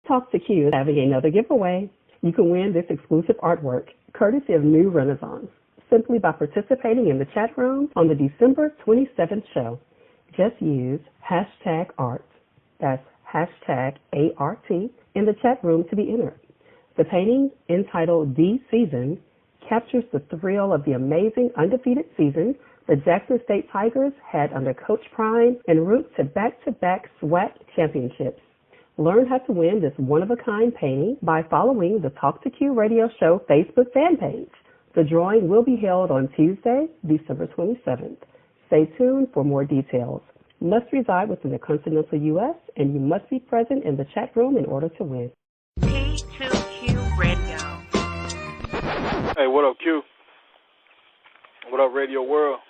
Talk to Q is having another giveaway. You can win this exclusive artwork, courtesy of New Renaissance, simply by participating in the chat room on the December 27th show. Just use hashtag art, that's hashtag ART, in the chat room to be entered. The painting, entitled The Season, captures the thrill of the amazing undefeated season the Jackson State Tigers had under Coach Prime en route to back-to-back SWAC championships. Learn how to win this one-of-a-kind painting by following the Talk to Q Radio Show Facebook fan page. The drawing will be held on Tuesday, December 27th. Stay tuned for more details. Must reside within the continental U.S., and you must be present in the chat room in order to win. P2Q Radio. Hey, what up, Q? What up, Radio World?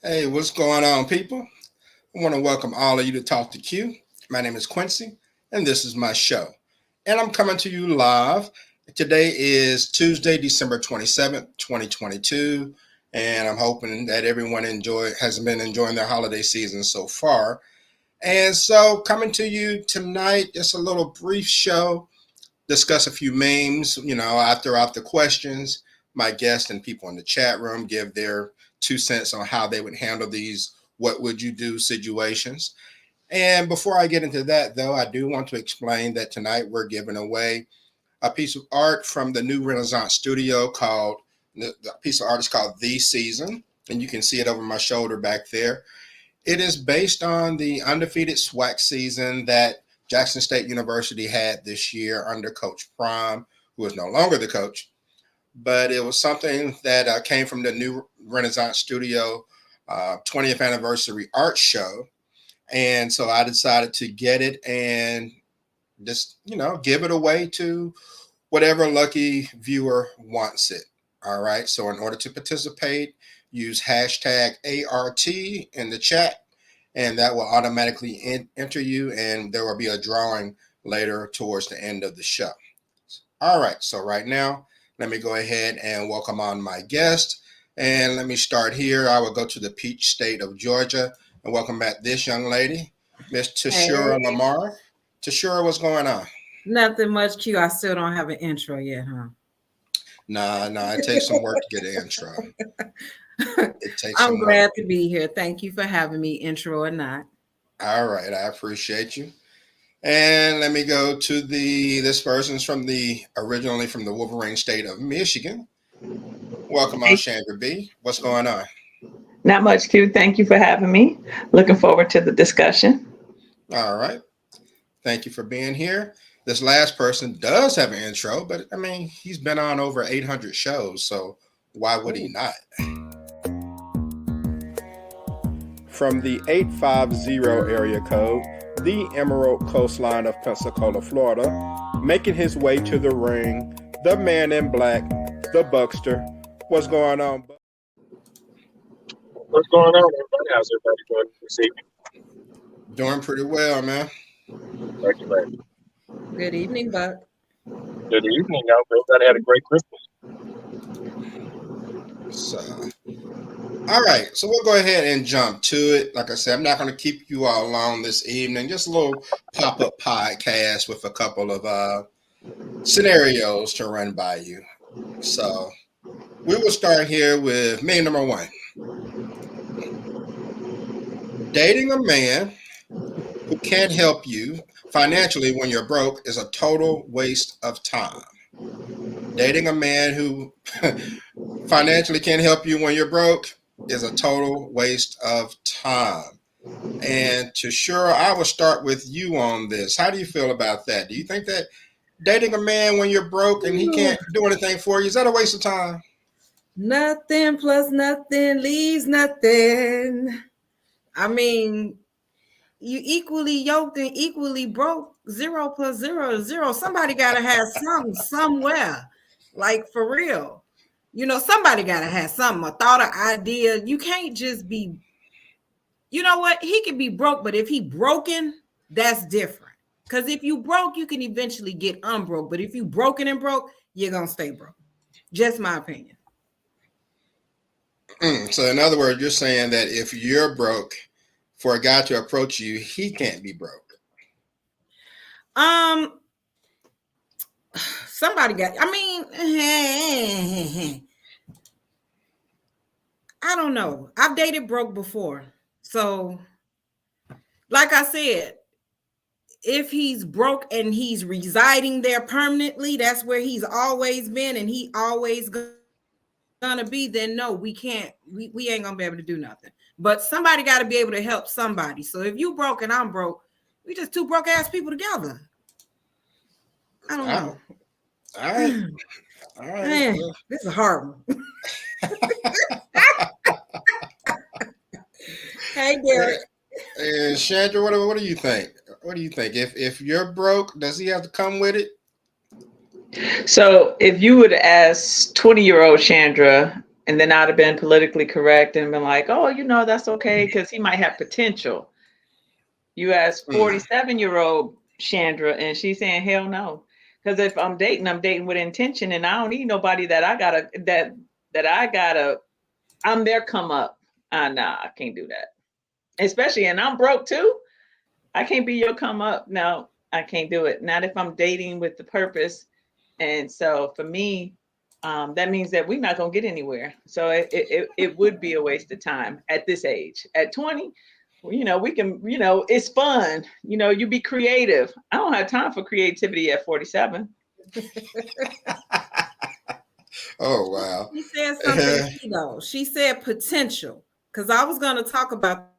Hey, what's going on, people? I want to welcome all of you to Talk to Q. My name is Quincy, and this is my show. And I'm coming to you live. Today is Tuesday, December 27th, 2022, and I'm hoping that everyone has been enjoying their holiday season so far. And so coming to you tonight, just a little brief show, discuss a few memes, I throw out the questions. My guests and people in the chat room give their 2 cents on how they would handle these what would you do situations. And before I get into that, though, I do want to explain that tonight we're giving away a piece of art from the New Renaissance studio called, the piece of art is called The Season, and you can see it over my shoulder back there. It is based on the undefeated SWAC season that Jackson State University had this year under Coach Prime, who is no longer the coach. But it was something that came from the New Renaissance Studio 20th anniversary art show. And so I decided to get it and just, give it away to whatever lucky viewer wants it. All right. So in order to participate, use hashtag ART in the chat, and that will automatically enter you. And there will be a drawing later towards the end of the show. All right. So right now, let me go ahead and welcome on my guest. And let me start here. I will go to the Peach State of Georgia and welcome back this young lady, Miss Tashura Lamar. Tashura, what's going on? Nothing much, Q. I still don't have an intro yet, huh? Nah, it takes some work to get an intro. I'm glad to be here. Thank you for having me, intro or not. All right, I appreciate you. And let me go to this person's originally from the Wolverine State of Michigan. Welcome on, Chandra B. What's going on? Not much, Q. Thank you for having me. Looking forward to the discussion. All right. Thank you for being here. This last person does have an intro, but he's been on over 800 shows, so why would he not? From the 850 area code, the Emerald Coastline of Pensacola, Florida, making his way to the ring, the man in black, the Buckster. What's going on, Buck? What's going on, everybody? How's everybody doing this evening? Doing pretty well, man. Thank you, man. Good evening, Buck. Good evening. I hope everybody had a great Christmas. So, all right, so we'll go ahead and jump to it. Like I said, I'm not going to keep you all long this evening. Just a little pop-up podcast with a couple of scenarios to run by you. So we will start here with meme number one. Dating a man who can't help you financially when you're broke is a total waste of time. Dating a man who financially can't help you when you're broke is a total waste of time. And Tashura, I will start with you on this. How do you feel about that? Do you think that dating a man when you're broke and he can't do anything for you, is that a waste of time? Nothing plus nothing leaves nothing. You equally yoked and equally broke. 0 plus 0 is 0. Somebody gotta have something somewhere, like for real. Somebody gotta have something, a thought, an idea. You can't just be, you know what? He can be broke, but if he broken, that's different. Because if you broke, you can eventually get unbroke. But if you broken and broke, you're gonna stay broke. Just my opinion. So in other words, you're saying that if you're broke, for a guy to approach you, he can't be broke. Somebody got, I don't know. I've dated broke before. So, like I said, if he's broke and he's residing there permanently, that's where he's always been and he always gonna be, then no, we can't, we ain't gonna be able to do nothing. But somebody got to be able to help somebody. So if you broke and I'm broke, we just two broke ass people together. I don't know. All right. All right. Man, this is a hard one. Hey, Derek. And Chandra, what do you think? What do you think? If you're broke, does he have to come with it? So if you would ask 20-year-old Chandra, and then I'd have been politically correct and been like, oh, that's okay because he might have potential. You ask 47-year-old Chandra, and she's saying, hell no. Because if I'm dating with intention, and I don't need nobody that I'm their come up. Nah, I can't do that. Especially, and I'm broke too. I can't be your come up. No, I can't do it. Not if I'm dating with the purpose. And so for me, that means that we're not gonna get anywhere. So it would be a waste of time at this age. At 20, we can, it's fun. You be creative. I don't have time for creativity at 47. Oh, wow. She said something, though. She said potential. Because I was going to talk about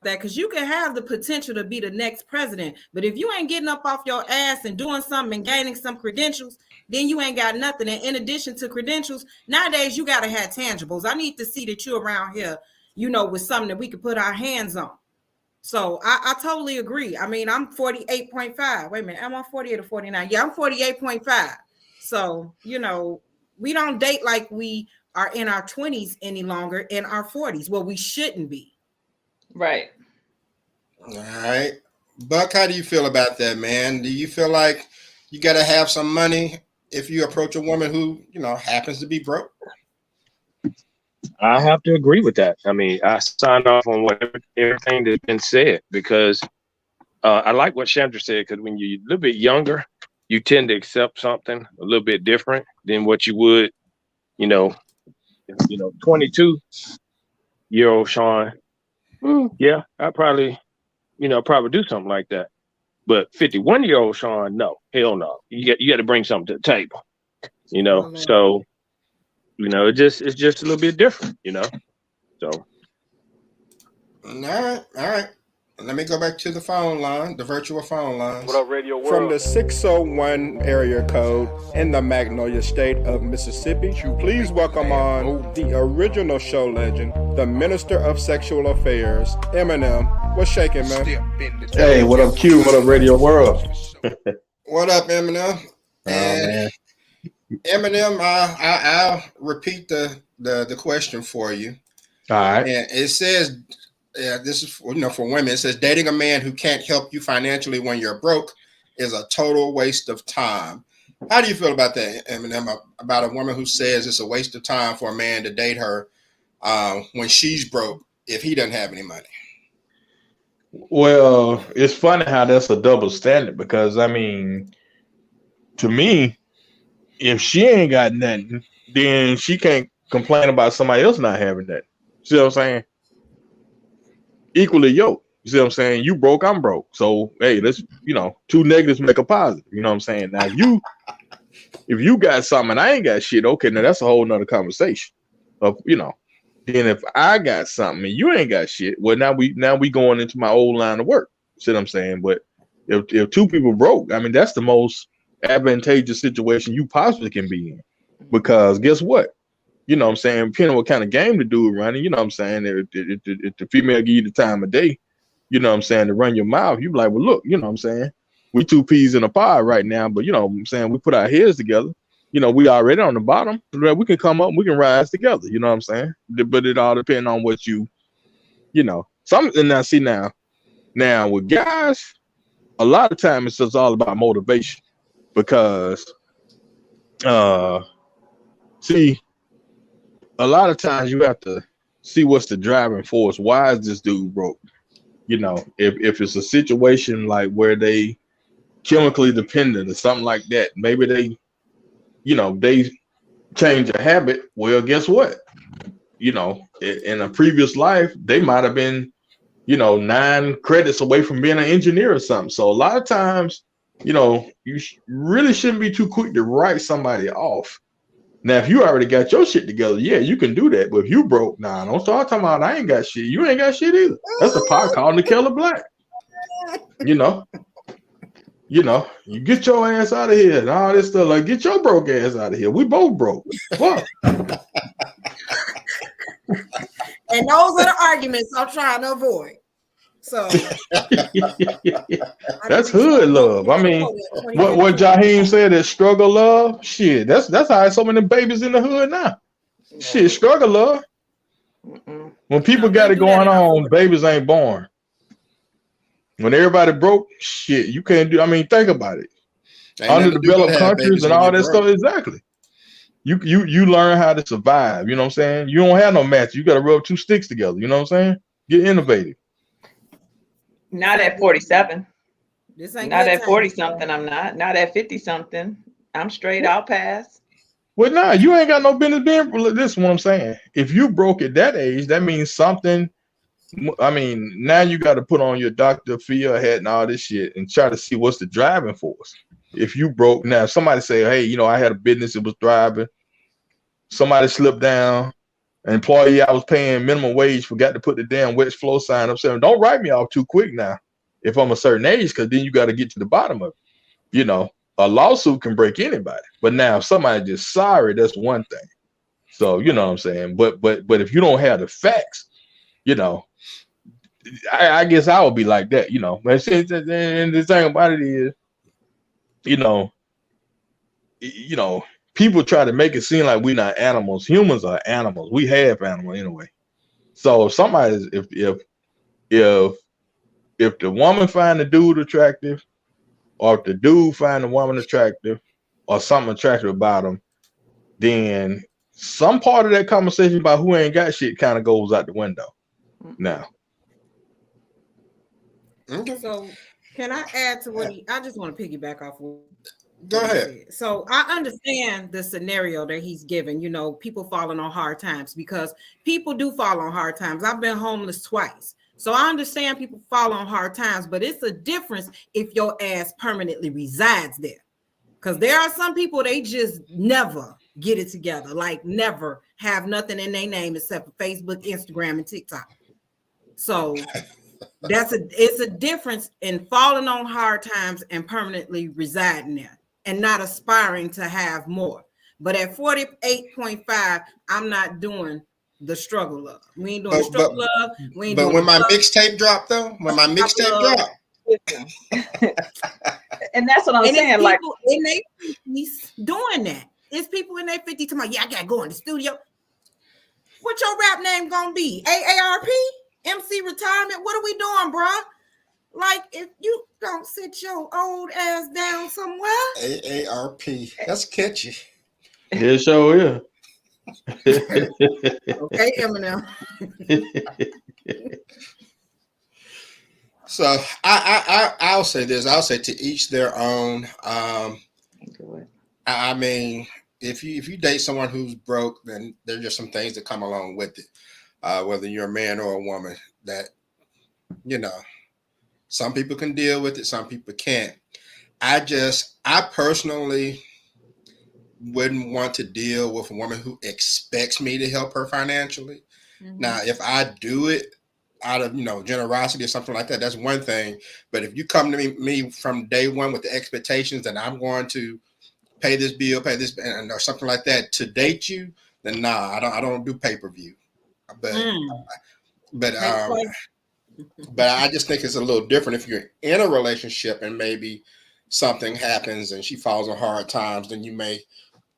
that, because you can have the potential to be the next president. But if you ain't getting up off your ass and doing something and gaining some credentials, then you ain't got nothing. And in addition to credentials, nowadays you got to have tangibles. I need to see that you're around here, with something that we can put our hands on. So I totally agree. I mean, I'm 48.5. Wait a minute. Am I 48 or 49? Yeah, I'm 48.5. So, we don't date like we are in our 20s any longer, in our 40s. Well, we shouldn't be. Right. All right. Buck, how do you feel about that, man? Do you feel like you got to have some money if you approach a woman who, happens to be broke? I have to agree with that. I mean, I signed off on everything that's been said because I like what Chandra said, because when you're a little bit younger, you tend to accept something a little bit different than what you would, 22-year-old Sean. Yeah, I probably do something like that. But 51-year-old Sean, no, hell no. You got to bring something to the table, So, it's just a little bit different, So. All right. Let me go back to the phone line, the virtual phone lines. What up, Radio World? From the 601 area code in the Magnolia State of Mississippi, please welcome on the original show legend, the Minister of Sexual Affairs, Eminem. What's shaking, man? Hey, what up, Q? What up, Radio World? What up, Eminem? Man. Eminem, I'll repeat the question for you. All right. And it says, this is for women. It says dating a man who can't help you financially when you're broke is a total waste of time. How do you feel about that, Eminem? About a woman who says it's a waste of time for a man to date her when she's broke if he doesn't have any money? Well, it's funny how that's a double standard, because I mean, to me, if she ain't got nothing, then she can't complain about somebody else not having that. See what I'm saying? Equally yoked. You see what I'm saying? You broke, I'm broke. So hey, let's, two negatives make a positive. You know what I'm saying? Now if you got something and I ain't got shit, okay, now that's a whole nother conversation. Then if I got something and you ain't got shit, well, now we going into my old line of work. See what I'm saying? But if two people broke, I mean, that's the most advantageous situation you possibly can be in. Because guess what? You know what I'm saying? Depending on what kind of game the dude running, you know what I'm saying? If the female give you the time of day, you know what I'm saying, to run your mouth, you be like, well, look, you know what I'm saying? we two peas in a pod right now, but you know what I'm saying, we put our heads together. You know, we already on the bottom. We can come up, we can rise together. You know what I'm saying? But it all depends on what you know. And now see now with guys, a lot of time it's just all about motivation because see, a lot of times you have to see what's the driving force. Why is this dude broke? You know, if it's a situation like where they chemically dependent or something like that, maybe they, you know, they change a habit. Well, guess what? You know, in a previous life, they might have been, you know, 9 credits away from being an engineer or something. So a lot of times, you know, you really shouldn't be too quick to write somebody off. Now, if you already got your shit together, yeah, you can do that. But if you broke, don't start talking about I ain't got shit. You ain't got shit either. That's a pot calling the kettle black. You know, you get your ass out of here and all this stuff. Like, get your broke ass out of here. We both broke. Fuck. And those are the arguments I'm trying to avoid. So that's hood love. I mean, what Jaheim said is struggle love. Shit, that's how so many babies in the hood now. Shit, struggle love. When people got it going on, babies ain't born. When everybody broke, shit, you can't do. I mean, think about it. Underdeveloped countries and all that stuff. Exactly. You learn how to survive. You know what I'm saying? You don't have no match. You got to rub 2 sticks together. You know what I'm saying? Get innovative. Not at 47. Not at 40 something. I'm not. Not at 50 something. I'm straight. I'll pass. Well, nah, you ain't got no business being. This is what I'm saying. If you broke at that age, that means something. I mean, now you got to put on your Dr. Phil hat and all this shit and try to see what's the driving force. If you broke, now somebody say, hey, you know, I had a business, it was thriving. Somebody slipped down. An employee I was paying minimum wage forgot to put the damn wet flow sign up saying, don't write me off too quick now if I'm a certain age, because then you got to get to the bottom of it. You know, a lawsuit can break anybody. But now if somebody just sorry, that's one thing. So, you know what I'm saying? But if you don't have the facts, you know, I guess I would be like that, you know. And the thing about it is, you know, people try to make it seem like we're not animals. Humans are animals. We have animals anyway. So if somebody's if the woman find the dude attractive, or if the dude find the woman attractive, or something attractive about them, then some part of that conversation about who ain't got shit kind of goes out the window. Now. Okay. So can I add to what I just want to piggyback off of? Go ahead. So I understand the scenario that he's given, you know, people falling on hard times, because people do fall on hard times. I've been homeless twice. So I understand people fall on hard times, but it's a difference if your ass permanently resides there. Because there are some people, they just never get it together, like never have nothing in their name except for Facebook, Instagram, and TikTok. So it's a difference in falling on hard times and permanently residing there and not aspiring to have more. But at 48.5, I'm not doing the struggle love. We ain't doing the struggle love. We ain't but doing when my mixtape dropped, though, when my mixtape dropped. And that's what I'm saying. Like, in their 50s doing that. It's people in their 50s talking about, yeah, I gotta go in the studio. What your rap name gonna be? AARP? MC Retirement? What are we doing, bruh? Like, if you don't sit your old ass down somewhere. AARP. That's catchy. Yeah, sure is. Okay, Eminem. So I'll say this. I'll say to each their own. I mean, if you date someone who's broke, then there's just some things that come along with it. Whether you're a man or a woman, that, you know, some people can deal with it, some people can't. I personally wouldn't want to deal with a woman who expects me to help her financially. Mm-hmm. Now, if I do it out of, you know, generosity or something like that, that's one thing. But if you come to me from day one with the expectations that I'm going to pay this bill, or something like that to date you, then nah, I don't do pay-per-view. But I just think it's a little different if you're in a relationship and maybe something happens and she falls on hard times, then you may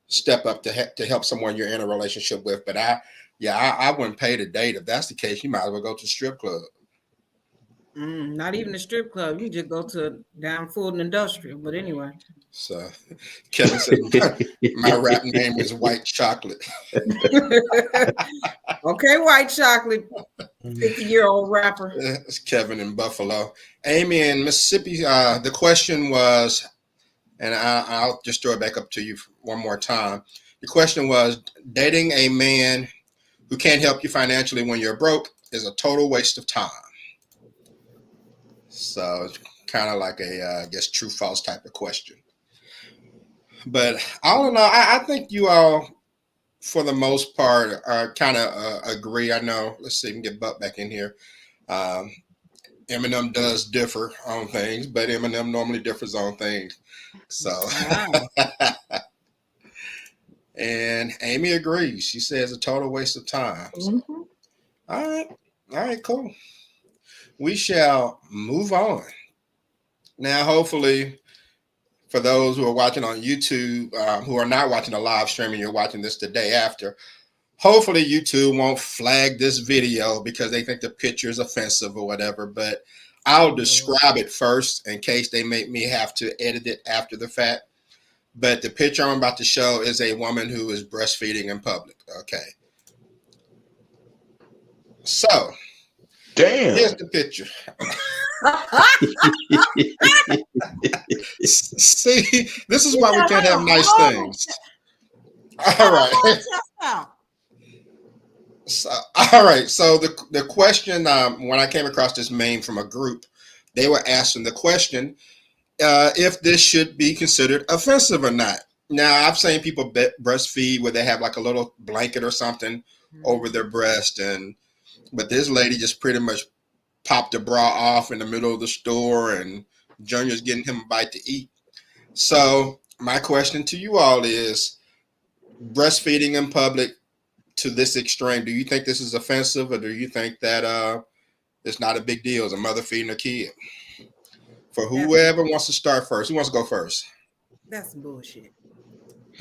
step up to help someone you're in a relationship with. But I wouldn't pay to date. If that's the case, you might as well go to the strip club. Not even a strip club. You just go to down food and industrial. But anyway. So Kevin said my rap name is White Chocolate. Okay, White Chocolate, 50-year-old rapper. It's Kevin in Buffalo. Amy in Mississippi, the question was, and I'll just throw it back up to you one more time. The question was, dating a man who can't help you financially when you're broke is a total waste of time. So it's kind of like a, I guess, true false type of question. But all in all, I think you all, for the most part, kind of agree. I know. Let's see if we can get Buck back in here. Eminem does differ on things, but Eminem normally differs on things. So, and Amy agrees. She says a total waste of time. So, all right, cool. We shall move on. Now, hopefully, for those who are watching on YouTube, who are not watching the live stream and you're watching this the day after, hopefully YouTube won't flag this video because they think the picture is offensive or whatever, but I'll describe it first in case they make me have to edit it after the fact. But the picture I'm about to show is a woman who is breastfeeding in public. Okay. So, damn. Here's the picture. See, this is why we can't have nice things. All right. So, all right. So the question, when I came across this meme from a group, they were asking the question if this should be considered offensive or not. Now, I've seen people breastfeed where they have like a little blanket or something over their breast, but this lady just pretty much popped the bra off in the middle of the store, and Junior's getting him a bite to eat. So my question to you all is, breastfeeding in public to this extreme, do you think this is offensive, or do you think that it's not a big deal as a mother feeding a kid? For whoever wants to start first. Who wants to go first? That's bullshit.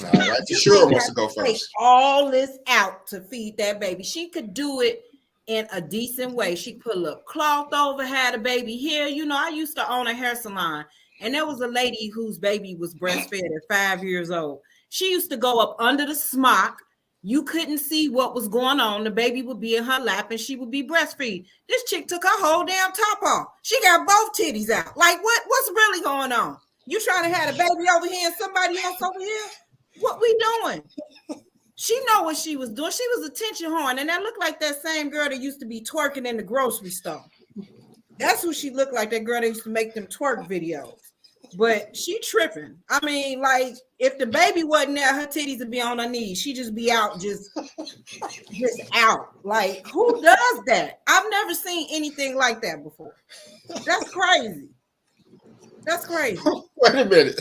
All right, for sure wants to go first. Take all this out to feed that baby. She could do it in a decent way. She put a little cloth over, had a baby here. You know, I used to own a hair salon, and there was a lady whose baby was breastfed at 5 years old. She used to go up under the smock. You couldn't see what was going on. The baby would be in her lap, and she would be breastfeeding. This chick took her whole damn top off. She got both titties out. Like, what's really going on? You trying to have a baby over here and somebody else over here? What we doing? She know what she was doing. She was a attention horn, and that looked like that same girl that used to be twerking in the grocery store. That's who she looked like, that girl that used to make them twerk videos. But she tripping. I mean, like, if the baby wasn't there, her titties would be on her knees. She just be out, just out. Like, who does that? I've never seen anything like that before. That's crazy. That's crazy. Wait a minute.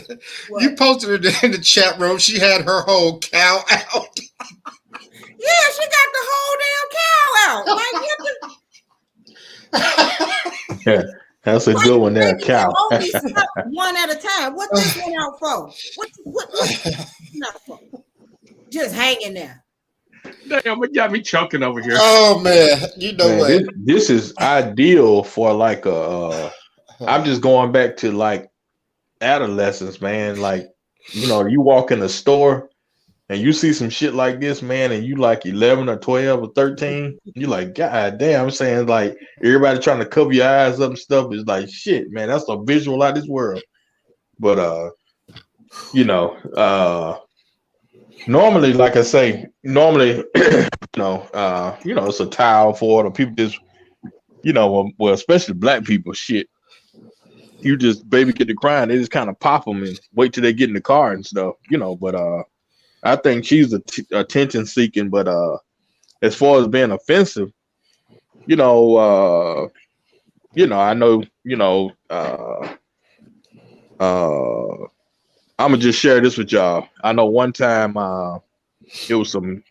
What? You posted it in the chat room. She had her whole cow out. Yeah, she got the whole damn cow out. Like, yeah, that's a good one there, cow. Only one at a time. What this one out for? What not for? Just hanging there. Damn, it got me choking over here. Oh man, you know man, what? This is ideal for like a. I'm just going back to like adolescence, man. Like, you know, you walk in a store and you see some shit like this, man, and you like 11 or 12 or 13. You like, God damn, I'm saying, like, everybody trying to cover your eyes up and stuff is like, shit, man, that's a visual out of this world. But you know, normally, like I say, normally, you know, it's a towel for it, or people just, you know, well, especially black people, shit. You just baby get to crying, they just kind of pop them and wait till they get in the car and stuff, you know. But I think she's attention seeking. But as far as being offensive, you know, I know, you know, I'm gonna just share this with y'all. I know one time it was some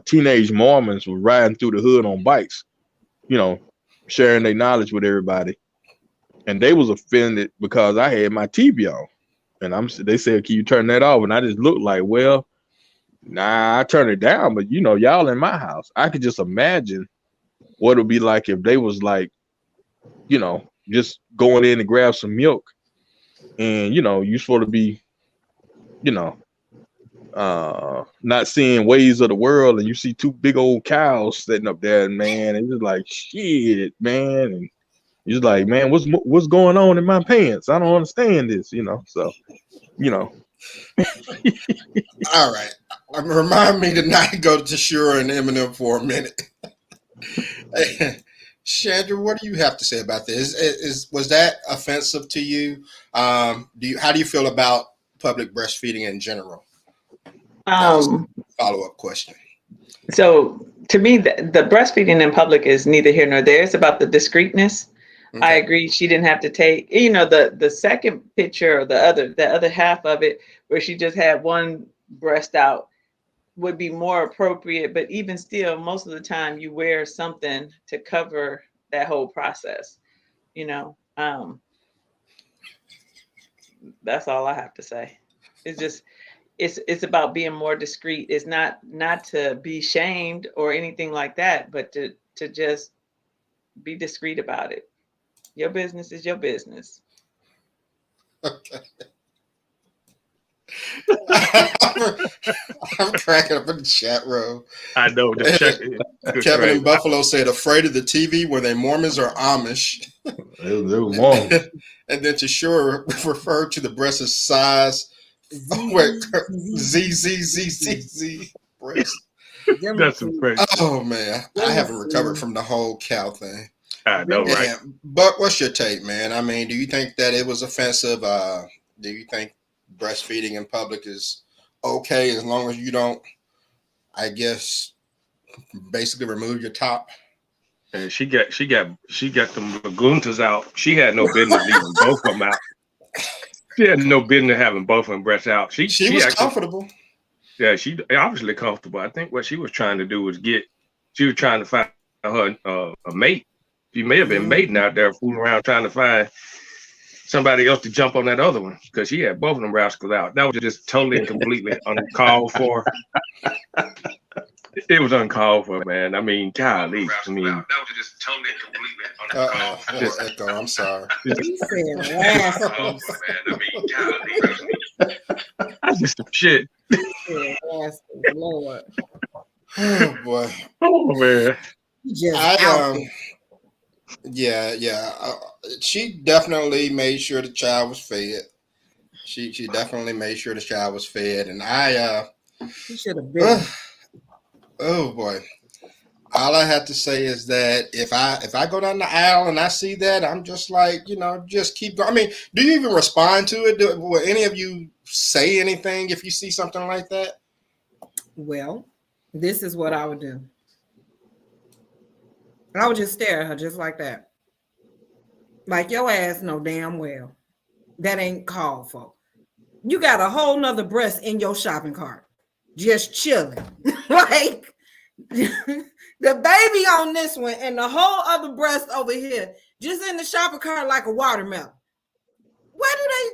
teenage Mormons were riding through the hood on bikes, you know, sharing their knowledge with everybody. And they was offended because I had my TV on. And they said, can you turn that off? And I just looked like, well, nah, I turn it down, but y'all in my house. I could just imagine what it would be like if they was like, just going in to grab some milk, and you're supposed to be, not seeing ways of the world, and you see two big old cows sitting up there, and man, it's just like shit, man, and you're just like, man, what's going on in my pants? I don't understand this, So, All right, remind me to not go to Shura and Eminem for a minute. Chandra, what do you have to say about this? Was that offensive to you? How do you feel about public breastfeeding in general? Follow-up question. So to me, the breastfeeding in public is neither here nor there. It's about the discreetness. Okay. I agree. She didn't have to take, the second picture or the other half of it where she just had one breast out would be more appropriate. But even still, most of the time you wear something to cover that whole process. That's all I have to say. It's just, it's about being more discreet. It's not to be shamed or anything like that, but to just be discreet about it. Your business is your business. Okay. I'm cracking up in the chat room. I know. Kevin in Buffalo said, afraid of the TV, were they Mormons or Amish? They were Mormons. And then to sure refer to the breast's size. Z breast. That's impressive. Oh man, I haven't recovered from the whole cow thing. I know, right? Yeah, but what's your take, man? I mean, do you think that it was offensive? Do you think breastfeeding in public is okay as long as you don't, I guess, basically remove your top? And she got them laguntas out. She had no business leaving both of them out. She had no business having both of them breasts out. She was actually comfortable. Yeah, she obviously comfortable. I think what she was trying to do was she was trying to find her a mate. She may have been mating out there, fooling around trying to find somebody else to jump on that other one, because she had both of them rascals out. That was just totally and completely uncalled for. It was uncalled for, man. I mean, golly. I mean, that was just totally and completely uncalled for. Echo, I'm sorry. He said rascals. That's just some shit. Lord. Oh boy. Oh man. She definitely made sure the child was fed. She definitely made sure the child was fed, and she should have been. Oh boy. All I have to say is that if I go down the aisle and I see that, I'm just like, just keep going. I mean, do you even respond to it? Will any of you say anything if you see something like that? Well, this is what I would do. I would just stare at her just like that. Like, your ass know damn well that ain't called for. You got a whole nother breast in your shopping cart, just chilling. Like, the baby on this one and the whole other breast over here, just in the shopping cart like a watermelon. Where do they?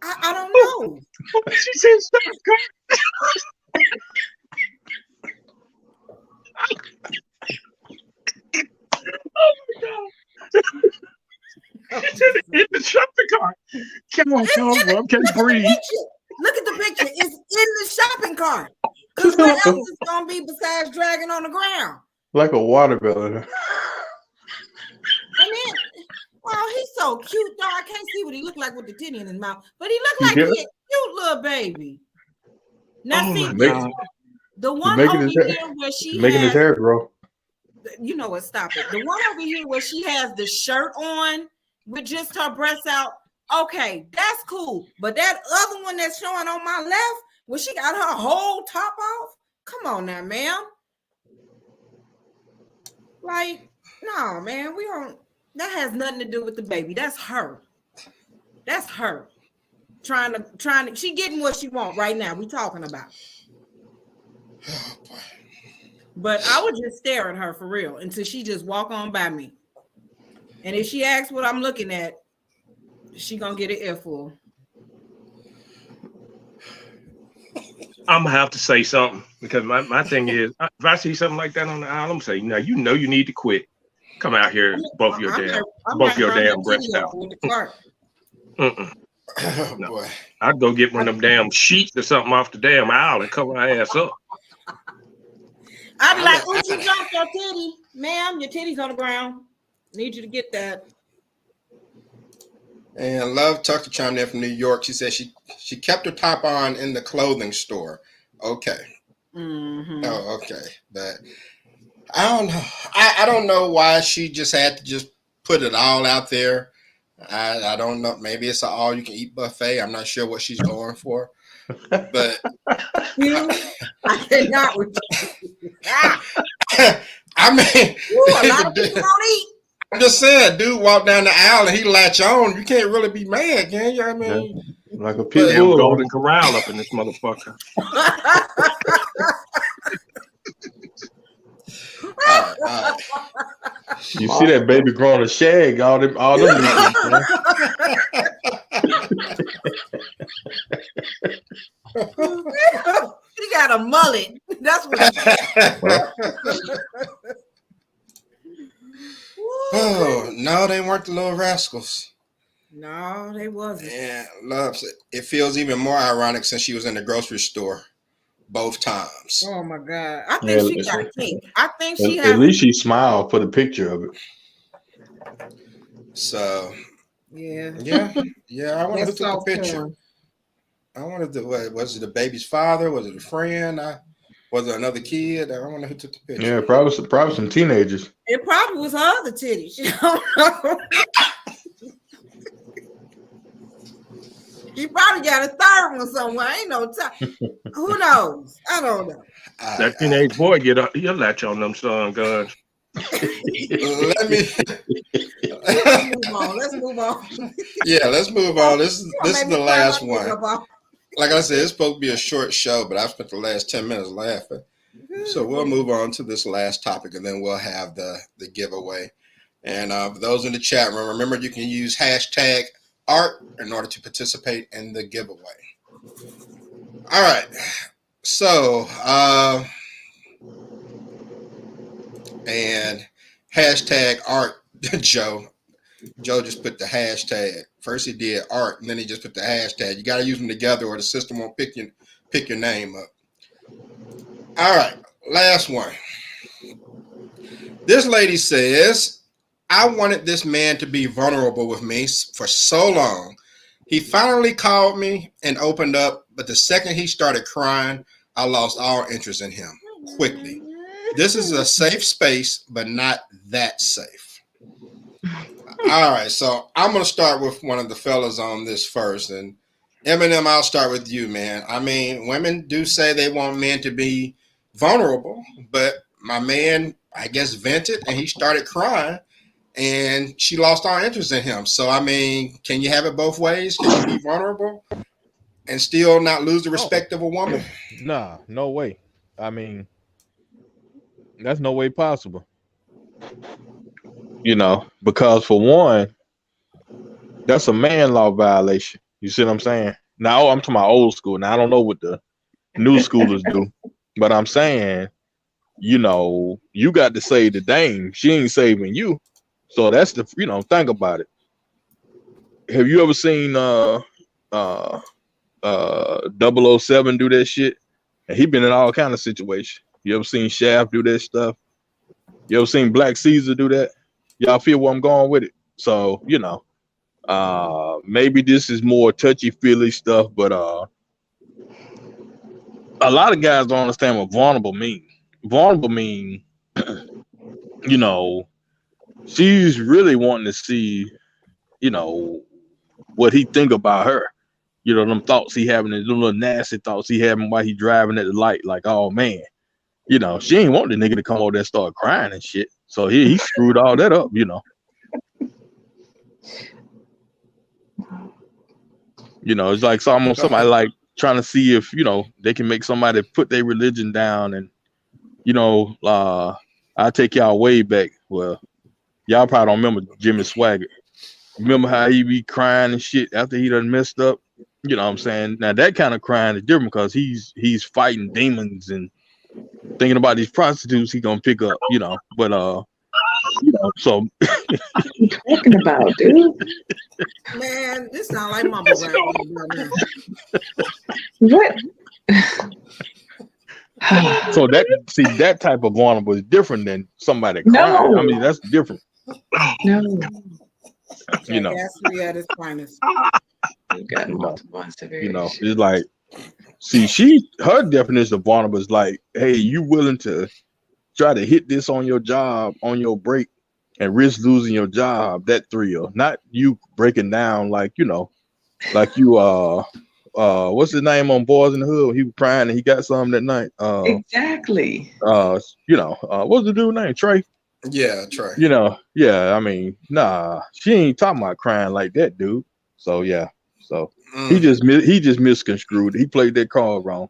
I don't know. She said shopping cart. Oh my God. In the shopping cart. Come on, I can't breathe. Look at the picture. It's in the shopping cart. Because what else is going to be besides dragging on the ground? Like a watermelon. And then, wow, he's so cute, though. I can't see what he looked like with the titty in his mouth. But he looked like he a cute little baby. Now, see, the one over here where she making his hair grow. You know what? Stop it. The one over here where she has the shirt on with just her breasts out. Okay, that's cool. But that other one that's showing on my left, where she got her whole top off. Come on now, ma'am. Like, no, man, we don't. That has nothing to do with the baby. That's her. That's her. Trying to. She getting what she want right now. We talking about. Oh boy. But I would just stare at her for real until she just walk on by me. And if she asks what I'm looking at, She gonna get an earful. I'm gonna have to say something because my thing is, if I see something like that on the aisle, I'm gonna say, now you know you need to quit. Come out here, both your damn breasts out. Oh, No. boy. I'd go get one of them damn sheets or something off the damn aisle and cover her ass up. I'd be like, "Ooh, you dropped your titty, ma'am. Your titty's on the ground. Need you to get that." And Love Tucker chimed in from New York. She said she kept her top on in the clothing store. Okay. Mm-hmm. Oh, okay. But I don't know. I don't know why she just had to just put it all out there. I don't know. Maybe it's an all-you-can-eat buffet. I'm not sure what she's going for. But I cannot with you. I mean, Ooh, a lot of people don't eat. I'm just saying, dude walk down the aisle and he latch on. You can't really be mad, can you? I mean, like a pit bull. Golden Corral up in this motherfucker. All right. You see that baby growing a shag, all them He got a mullet. That's what Oh, no, they weren't the Little Rascals. No, they wasn't. Yeah, loves it. It feels even more ironic since she was in the grocery store both times. Oh my God. I think she got a cake. I think she has. At least she smiled for the picture of it. So yeah. I wanted to take the picture. I wanted to, was it the baby's father? Was it a friend? Was it another kid? I wonder who took the picture. Yeah, probably some teenagers. It probably was her other titty. She don't know. She probably got a third one somewhere. Ain't no time. Who knows? I don't know. That teenage boy he'll latch on them son guns. Let's move on. Yeah, let's move on. This is the last one. Like I said, it's supposed to be a short show, but I spent the last 10 minutes laughing. So we'll move on to this last topic, and then we'll have the giveaway. And for those in the chat room, remember you can use hashtag art in order to participate in the giveaway. All right. So, and hashtag art, Joe just put the hashtag. First he did art, and then he just put the hashtag. You got to use them together, or the system won't pick your name up. All right, last one. This lady says, I wanted this man to be vulnerable with me for so long. He finally called me and opened up, but the second he started crying, I lost all interest in him quickly. This is a safe space, but not that safe. All right, so I'm going to start with one of the fellas on this first. And Eminem, I'll start with you, man. I mean, women do say they want men to be vulnerable, but my man, I guess, vented and he started crying and she lost all interest in him. So, I mean, can you have it both ways? Can you be vulnerable and still not lose the respect of a woman? Nah, no way. I mean, that's no way possible. You know, because for one, that's a man law violation. You see what I'm saying? Now I'm talking about old school. Now I don't know what the new schoolers do, but I'm saying, you know, you got to save the dame. She ain't saving you. So that's the, you know, think about it. Have you ever seen 007 do that shit? And he been in all kind of situations. You ever seen Shaft do that stuff? You ever seen Black Caesar do that? Y'all feel where I'm going with it? So, you know, maybe this is more touchy-feely stuff, but a lot of guys don't understand what vulnerable mean. Vulnerable mean, you know, she's really wanting to see, you know, what he think about her. You know, them thoughts he having, them little nasty thoughts he having while he driving at the light, like, oh, man. You know, she ain't want the nigga to come over there and start crying and shit. So he screwed all that up, you know. You know, it's like somebody like trying to see if, you know, they can make somebody put their religion down and, you know, I take y'all way back. Well, y'all probably don't remember Jimmy Swaggart. remember how he be crying and shit after he done messed up? You know what I'm saying? Now that kind of crying is different because he's fighting demons and thinking about these prostitutes he gonna pick up, you know. But so what you talking about, dude? Man, this sound like mumble rap. What? So that type of vulnerable is different than somebody crying. No. I mean, that's different. No. You know. At its finest. You got multiple severities. You know, it's like, see, her definition of vulnerable is like, hey, you willing to try to hit this on your job, on your break, and risk losing your job, that thrill. Not you breaking down like, you know, like you what's his name on Boys in the Hood? He was crying and he got something that night. Exactly. You know, what's the dude's name? Trey? Yeah, Trey. You know, yeah, I mean, nah, she ain't talking about crying like that, dude. So yeah. So he just misconstrued. He played that card wrong.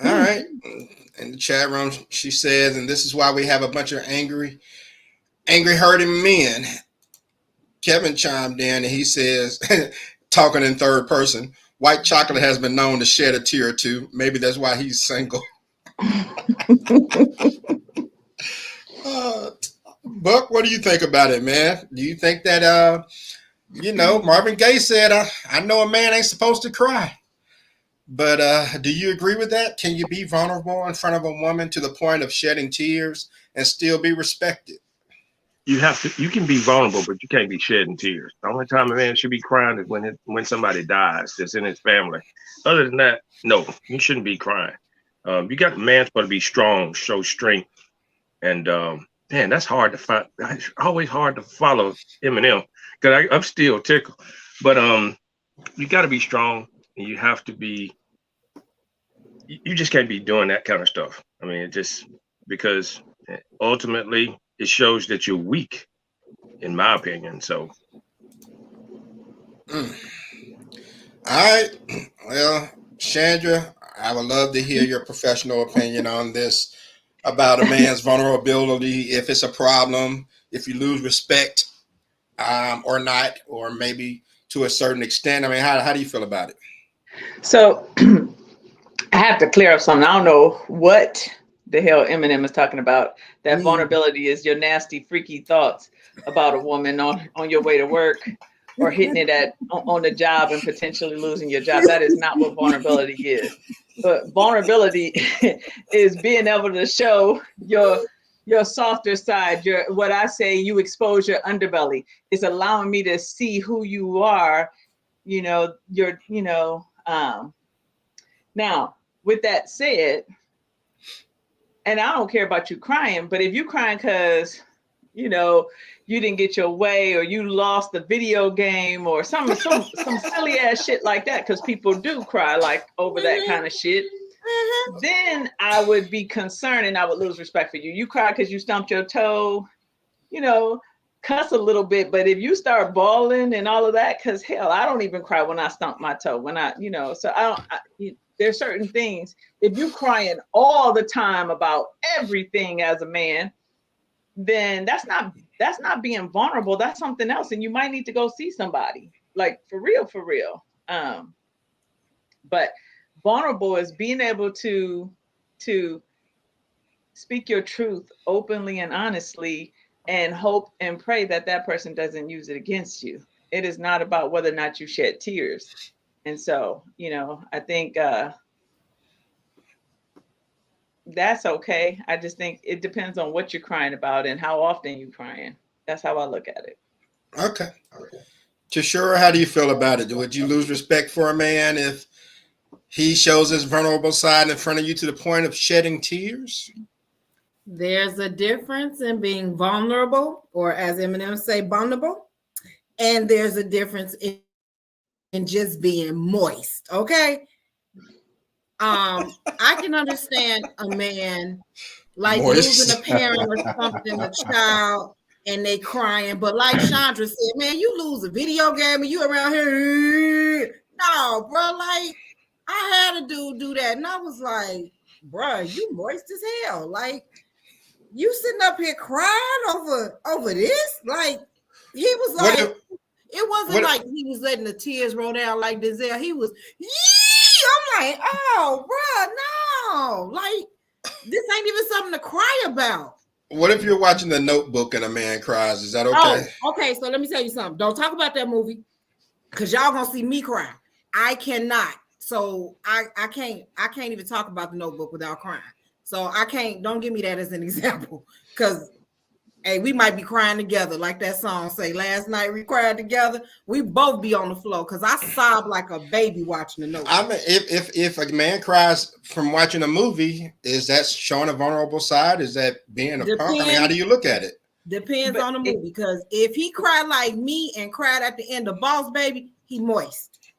All right. In the chat room, she says, and this is why we have a bunch of angry hurting men. Kevin chimed in and he says, talking in third person, white chocolate has been known to shed a tear or two. Maybe that's why he's single. Buck, what do you think about it, man? Do you think that you know, Marvin Gaye said, I know a man ain't supposed to cry. But do you agree with that? Can you be vulnerable in front of a woman to the point of shedding tears and still be respected? You can be vulnerable, but you can't be shedding tears. The only time a man should be crying is when somebody dies that's in his family. Other than that, no, you shouldn't be crying. You got a man supposed to be strong, show strength. And man, that's hard to find. It's always hard to follow Eminem because I'm still tickled. But you got to be strong, and you have to be. You just can't be doing that kind of stuff. I mean, it just because ultimately it shows that you're weak, in my opinion. So. All right. Well, Chandra, I would love to hear your professional opinion on this about a man's vulnerability, if it's a problem, if you lose respect or not, or maybe to a certain extent. I mean, how do you feel about it? So I have to clear up something. I don't know what the hell Eminem is talking about. That vulnerability is your nasty, freaky thoughts about a woman on your way to work or hitting it on the job and potentially losing your job. That is not what vulnerability is. But vulnerability is being able to show your softer side, what I say, you expose your underbelly. It's allowing me to see who you are, now with that said, and I don't care about you crying, but if you crying because, you didn't get your way or you lost the video game or some silly ass shit like that, because people do cry like over that kind of shit, then I would be concerned and I would lose respect for you. You cry because you stumped your toe, cuss a little bit, but if you start bawling and all of that, because hell, I don't even cry when I stump my toe. When there's certain things. If you crying all the time about everything as a man, then that's not being vulnerable. That's something else, and you might need to go see somebody, like for real. But vulnerable is being able to speak your truth openly and honestly, and hope and pray that person doesn't use it against you. It is not about whether or not you shed tears. And so, I think that's okay. I just think it depends on what you're crying about and how often you're crying. That's how I look at it. Okay. Tashura, how do you feel about it? Would you lose respect for a man if he shows his vulnerable side in front of you to the point of shedding tears? There's a difference in being vulnerable, or as Eminem say, vulnerable, and there's a difference in just being moist. Okay. I can understand a man like moist. Losing a parent or something, a child, and they crying. But like Chandra said, man, you lose a video game and you around here. No, bro, like I had a dude do that, and I was like, bro, you moist as hell. Like, you sitting up here crying over this? Like, He was like, What if- it wasn't what- like he was letting the tears roll down like Denzel. He was, I'm like, oh, bro, no, like this ain't even something to cry about. What if you're watching The Notebook and a man cries? Is that okay? Oh, okay. So let me tell you something. Don't talk about that movie because y'all gonna see me cry. I cannot. So I can't even talk about The Notebook without crying. So I can't. Don't give me that as an example because. Hey, we might be crying together, like that song say. Last night we cried together. We both be on the floor because I sob like a baby watching The Notebook. I mean, if a man cries from watching a movie, is that showing a vulnerable side? Is that being a punk? I mean, how do you look at it? Depends on the movie. Because if he cried like me and cried at the end of Boss Baby, he moist.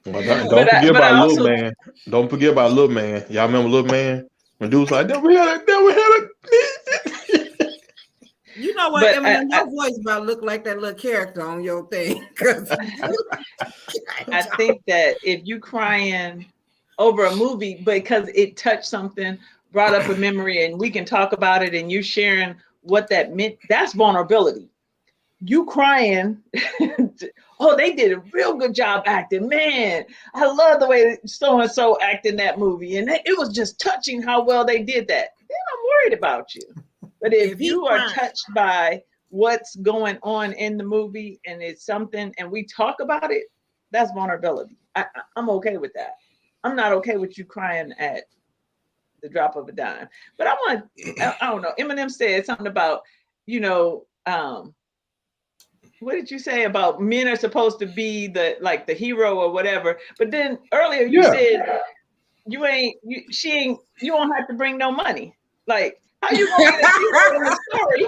Well, don't forget about Little Man. Don't forget about Little Man. Y'all remember Little Man? When dudes like, never had a. You know what? Eminem, your voice about to look like that little character on your thing. I think that if you crying over a movie because it touched something, brought up a memory, and we can talk about it, and you sharing what that meant, that's vulnerability. You crying, oh, they did a real good job acting. Man, I love the way so-and-so acted in that movie. And it was just touching how well they did that. Then I'm worried about you. But if you are touched by what's going on in the movie and it's something and we talk about it, that's vulnerability. I'm okay with that. I'm not okay with you crying at the drop of a dime. But I don't know. Eminem said something about, what did you say about men are supposed to be the hero or whatever? But then earlier you said you won't have to bring no money. Like, how you gonna be the hero in the story?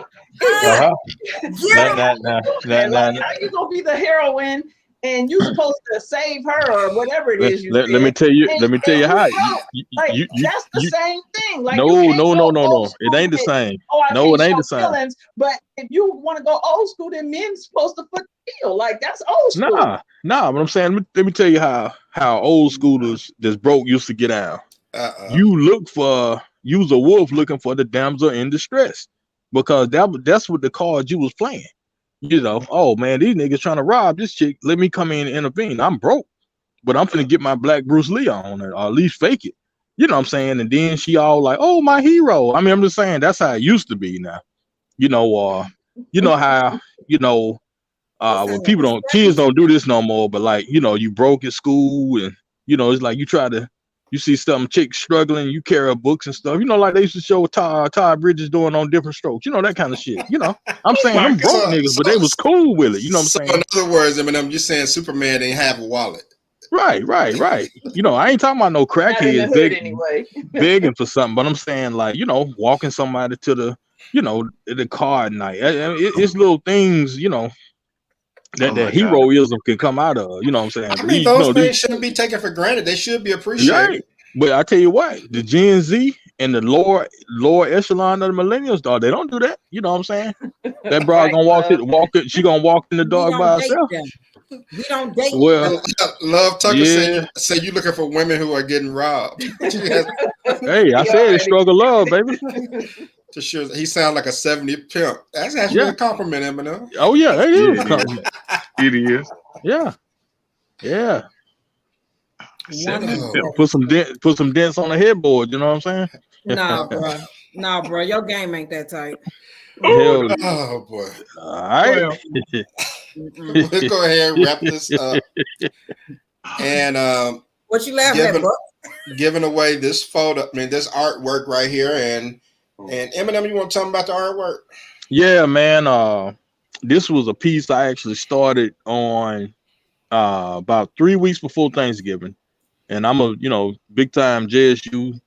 How you gonna be the heroine and you supposed to save her or whatever it is? Let me tell you how. That's the same thing. Like, no. It ain't the same. No, it ain't the same. Feelings, but if you want to go old school, then men's supposed to feel like that's old school. Nah. But I'm saying, let me tell you how old schoolers that's broke used to get out. You was a wolf looking for the damsel in distress because that's what the cards you was playing. Oh man, these niggas trying to rob this chick. Let me come in and intervene. I'm broke, but I'm finna get my black Bruce Lee on it, or at least fake it. You know what I'm saying? And then she all like, "Oh, my hero." I mean, I'm just saying that's how it used to be now. How when kids don't do this no more, but like, you broke at school and it's like you see some chick struggling, you carry her books and stuff, like they used to show Todd Bridges doing on Different Strokes, that kind of shit. I'm saying them broke niggas, but they was cool with it. You know what I'm saying? In other words, Eminem, you're saying Superman didn't have a wallet. Right. I ain't talking about no crackheads begging for something, but I'm saying like, walking somebody to the car at night. It's little things, that heroism can come out of. You know what I'm saying? I mean, those things shouldn't be taken for granted. They should be appreciated. Right. But I tell you what, the Gen Z and the lower echelon of the millennials, dog, they don't do that. You know what I'm saying? That bro gonna walk it. She gonna walk in the dog by herself. We don't date. Well, Love Tucker say you looking for women who are getting robbed. Hey, I said it's struggle love, baby. To sure, he sounds like a 70 pimp. That's actually a compliment, Eminem. Oh yeah, it is. It is. Yeah. Put some dents on the headboard. You know what I'm saying? Nah, bro. Your game ain't that tight. Oh boy. All right. Let's go ahead and wrap this up. And what you laughing at, bro? Giving away this photo, this artwork right here, and Eminem, you want to tell me about the artwork? Yeah, man. This was a piece I actually started on about 3 weeks before Thanksgiving, and I'm a big time JSU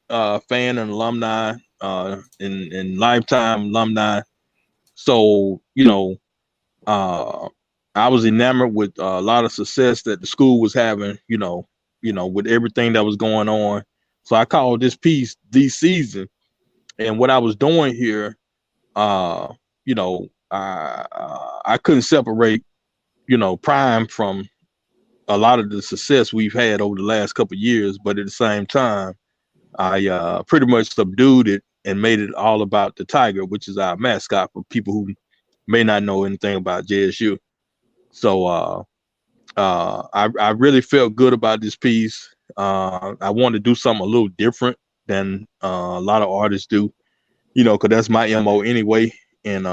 fan and alumni, and lifetime alumni. So I was enamored with a lot of success that the school was having. With everything that was going on. So I called this piece "The Season." And what I was doing here, I couldn't separate, Prime from a lot of the success we've had over the last couple of years. But at the same time, I pretty much subdued it and made it all about the tiger, which is our mascot for people who may not know anything about JSU. So I really felt good about this piece. I wanted to do something a little different than a lot of artists do, because that's my MO anyway. And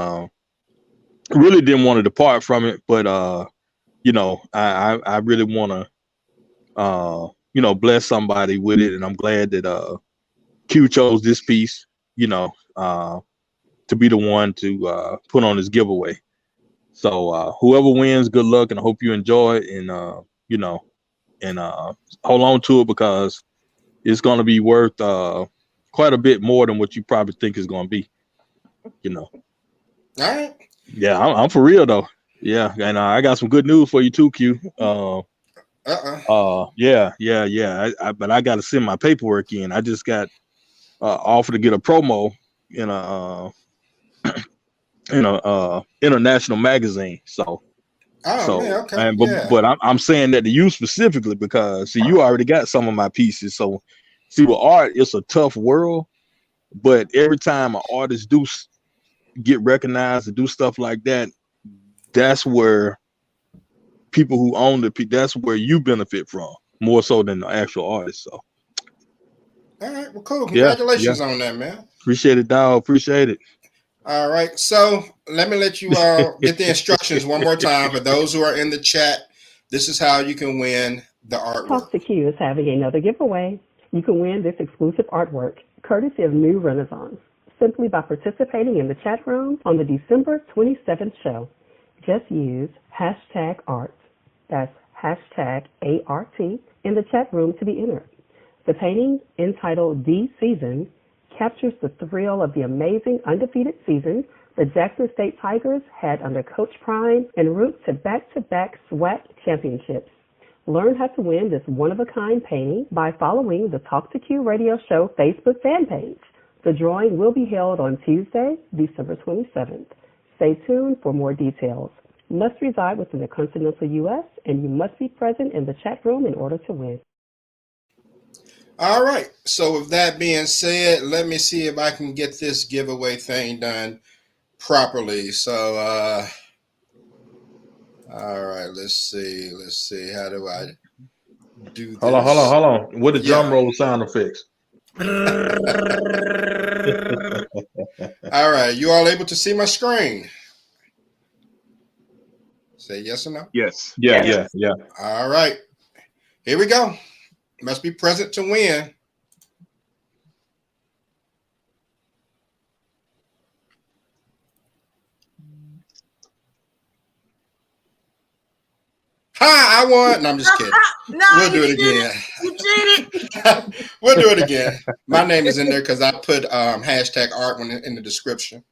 really didn't want to depart from it, but I really want to bless somebody with it, and I'm glad that Q chose this piece, to be the one to put on this giveaway. So whoever wins, good luck, and I hope you enjoy it, and hold on to it, because it's going to be worth quite a bit more than what you probably think is going to be. All right. Yeah, I'm for real though. Yeah, and I got some good news for you too, Q. Yeah. But I got to send my paperwork in. I just got offered to get a promo in a international magazine. So. Man, okay. But I'm saying that to you specifically because see, you already got some of my pieces. So see, with art, it's a tough world. But every time an artist do get recognized and do stuff like that, that's where people who own that's where you benefit from more so than the actual artist. So all right, well, cool. Congratulations on that, man. Appreciate it, dog. Appreciate it. All right, so let me let you get the instructions one more time for those who are in the chat. This is how you can win the artwork. Talk to Q is having another giveaway. You can win this exclusive artwork, courtesy of New Renaissance, simply by participating in the chat room on the December 27th show. Just use #art, that's #ART, in the chat room to be entered. The painting, entitled The Season, captures the thrill of the amazing undefeated season the Jackson State Tigers had under Coach Prime en route to back-to-back SWAC championships. Learn how to win this one-of-a-kind painting by following the Talk to Q Radio Show Facebook fan page. The drawing will be held on Tuesday, December 27th. Stay tuned for more details. Must reside within the continental U.S., and you must be present in the chat room in order to win. All right. So with that being said, let me see if I can get this giveaway thing done properly. So, all right, let's see. How do I do this? Hold on. What the drum roll sound effects? All right. You all able to see my screen? Say yes or no? Yes. Yeah. All right. Here we go. Must be present to win. I won. No, I'm just kidding. No, we'll do it again. You cheated. We'll do it again. My name is in there because I put #art in the description.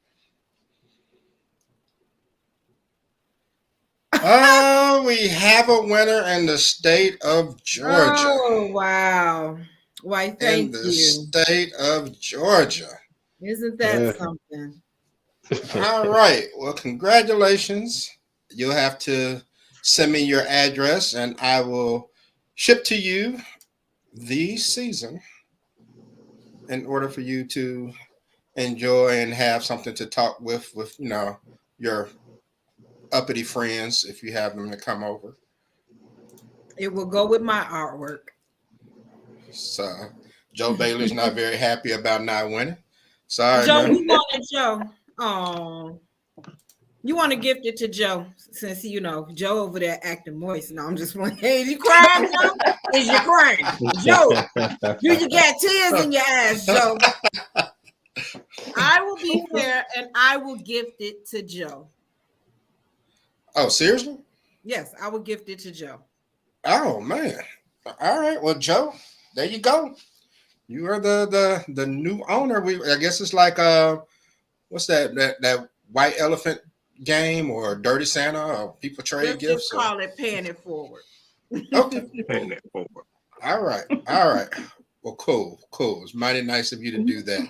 Oh, we have a winner in the state of Georgia. Oh, wow. Why, thank you. In the state of Georgia. Isn't that something? All right. Well, congratulations. You'll have to send me your address, and I will ship to you the season in order for you to enjoy and have something to talk with your uppity friends if you have them to come over. It will go with my artwork. So Joe Bailey's not very happy about not winning. Sorry, Joe, man. you wanted Joe. Oh, you want to gift it to Joe since Joe over there acting moist. No, I'm just wondering. Hey, is you crying, Joe? Is you crying, Joe? You got tears in your eyes, Joe. I will be fair and I will gift it to Joe. Oh, seriously? Yes, I will gift it to Joe. Oh man! All right, well, Joe, there you go. You are the new owner. I guess it's like what's that white elephant game or Dirty Santa or people trade gifts? Just call it paying it forward. Okay, paying it forward. All right. Well, cool. It's mighty nice of you to do that.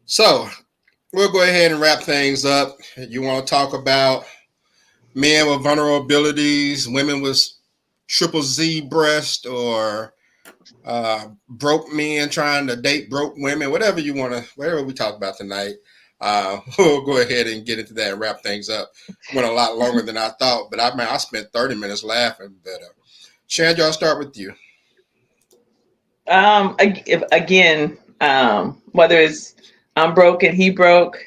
So we'll go ahead and wrap things up. You want to talk about men with vulnerabilities, women with triple Z breast, or broke men trying to date broke women, whatever we talk about tonight. We'll go ahead and get into that and wrap things up. Went a lot longer than I thought, but I spent 30 minutes laughing. But Chandra, I'll start with you. Again, whether it's I'm broke and he broke,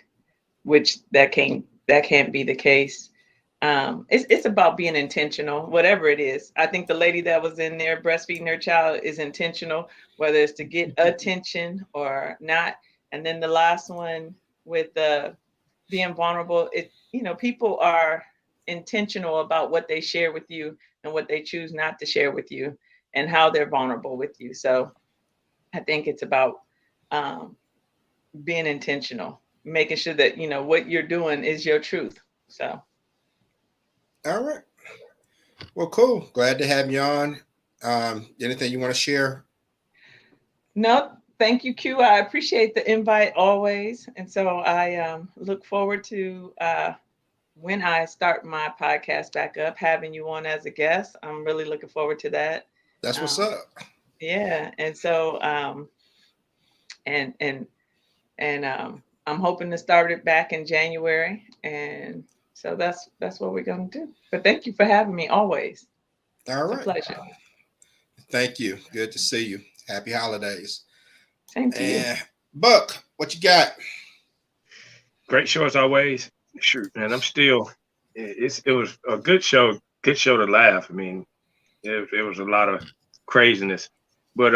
which that can't be the case. It's about being intentional, whatever it is. I think the lady that was in there breastfeeding her child is intentional, whether it's to get attention or not. And then the last one with being vulnerable, people are intentional about what they share with you and what they choose not to share with you and how they're vulnerable with you. So I think it's about being intentional, making sure that, what you're doing is your truth. So. All right. Well, cool. Glad to have you on. Anything you want to share? No, thank you, Q. I appreciate the invite always. And so I look forward to when I start my podcast back up, having you on as a guest. I'm really looking forward to that. That's what's up. Yeah. And so I'm hoping to start it back in January. And so that's what we're going to do. But thank you for having me always. All right. It's a pleasure. Thank you. Good to see you. Happy holidays. Same to you. Buck, what you got? Great show as always. Shoot, man, it was a good show to laugh. I mean, it was a lot of craziness. But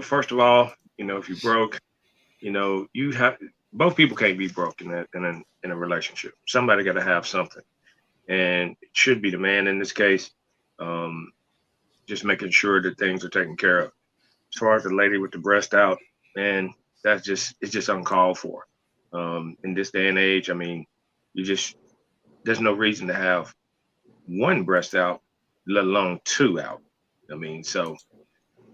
first of all, if you broke, you have both people can't be broke in a relationship. Somebody got to have something, and it should be the man in this case. Just making sure that things are taken care of. As far as the lady with the breast out, man, it's just uncalled for. In this day and age, I mean, there's no reason to have one breast out, let alone two out. I mean, so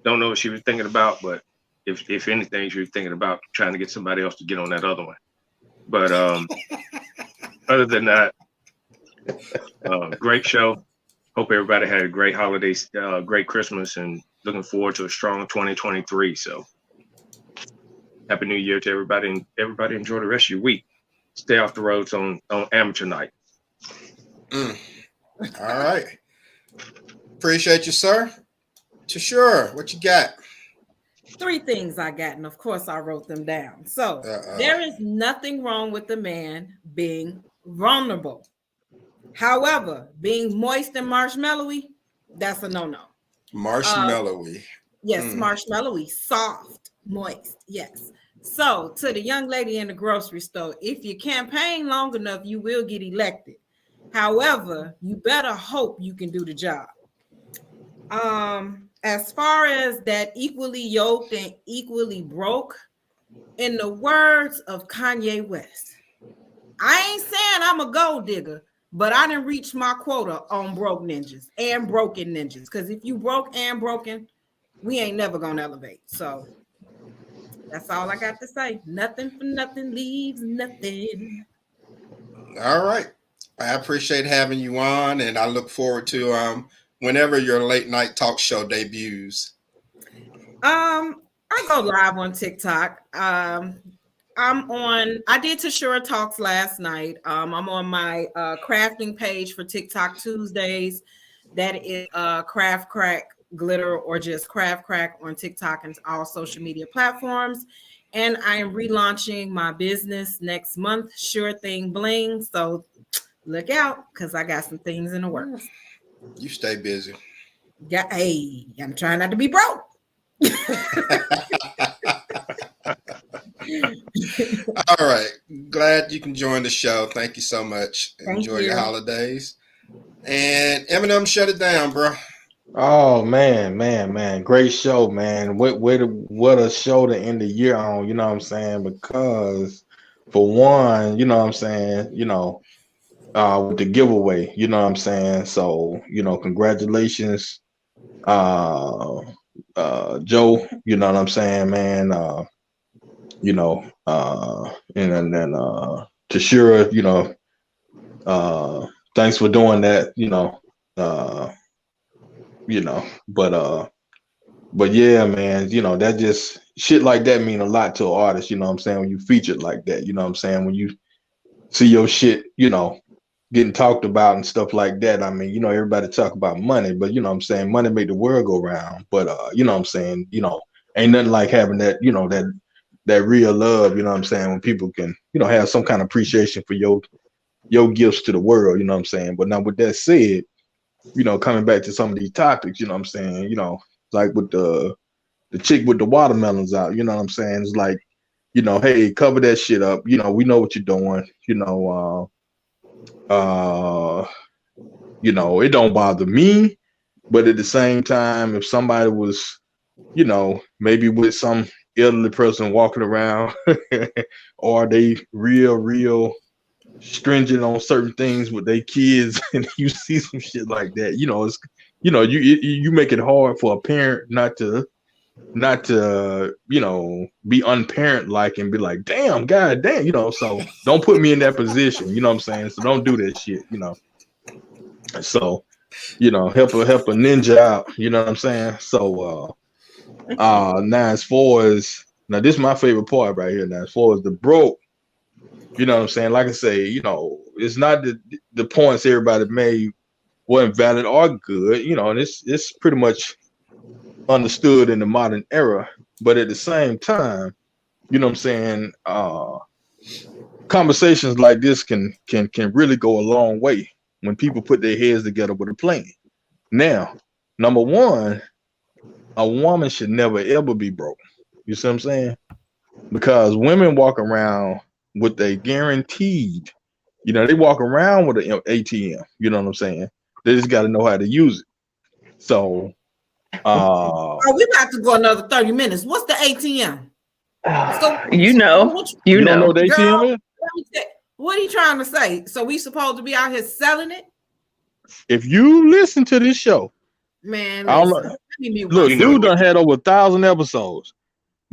don't know what she was thinking about, but if anything, she was thinking about trying to get somebody else to get on that other one. But other than that, great show. Hope everybody had a great holidays, great Christmas, and looking forward to a strong 2023. So happy New Year to everybody, and everybody enjoy the rest of your week. Stay off the roads on amateur night. All right. Appreciate you, sir. Sure. What you got? 3 things I got, and of course I wrote them down. So there is nothing wrong with the man being vulnerable. However, being moist and marshmallowy, that's a no-no. Marshmallowy. Yes, marshmallowy, soft, moist. Yes. So to the young lady in the grocery store, if you campaign long enough, you will get elected. However, you better hope you can do the job. As far as that equally yoked and equally broke, in the words of Kanye West, I ain't saying I'm a gold digger, but I didn't reach my quota on broke ninjas and broken ninjas. Because if you broke and broken, we ain't never gonna elevate. So that's all I got to say. Nothing for nothing leaves nothing. All right. I appreciate having you on, and I look forward to whenever your late night talk show debuts. I go live on TikTok. I did Tashura Talks last night. I'm on my crafting page for TikTok Tuesdays. That is Craft Crack Glitter, or just Craft Crack on TikTok and all social media platforms. And I am relaunching my business next month, Sure Thing Bling. So look out, because I got some things in the works. You stay busy. Yeah, hey, I'm trying not to be broke. All right. Glad you can join the show. Thank you so much. Enjoy your holidays. And Eminem, shut it down, bro. Oh man. Great show, man. What a show to end the year on, you know what I'm saying? Because for one, you know what I'm saying, with the giveaway, you know what I'm saying? So, congratulations, Joe, you know what I'm saying, man. And then Tashura, thanks for doing that, but But yeah, man, that just shit like that mean a lot to an artist, you know what I'm saying? When you featured like that, you know what I'm saying? When you see your shit, getting talked about and stuff like that. I mean, everybody talk about money, but you know what I'm saying? Money make the world go round. But you know what I'm saying, ain't nothing like having that, that real love, you know what I'm saying, when people can, have some kind of appreciation for your gifts to the world, you know what I'm saying? But now with that said, coming back to some of these topics, you know what I'm saying, like with the chick with the watermelons out, you know what I'm saying? It's like, hey, cover that shit up. We know what you're doing. It don't bother me, but at the same time, if somebody was, maybe with some elderly person walking around, or they real stringent on certain things with their kids, and you see some shit like that, it's, you make it hard for a parent not to be unparent like and be like, damn, god damn, so don't put me in that position, you know what I'm saying? So don't do that shit, so help a ninja out, you know what I'm saying? So now as far as this is my favorite part right here. Now as far as the broke, you know what I'm saying, like I say, it's not the points everybody made weren't valid or good, and it's pretty much understood in the modern era, but at the same time, you know what I'm saying, conversations like this can really go a long way when people put their heads together with a plan. Now, number one, a woman should never ever be broke. You see what I'm saying? Because women walk around with a guaranteed, they walk around with an ATM, you know what I'm saying? They just got to know how to use it. So we about to go another 30 minutes. What's the ATM? So you know know the ATM is? What are you trying to say? So we supposed to be out here selling it? If you listen to this show, man, listen, look, dude done had over 1,000 episodes.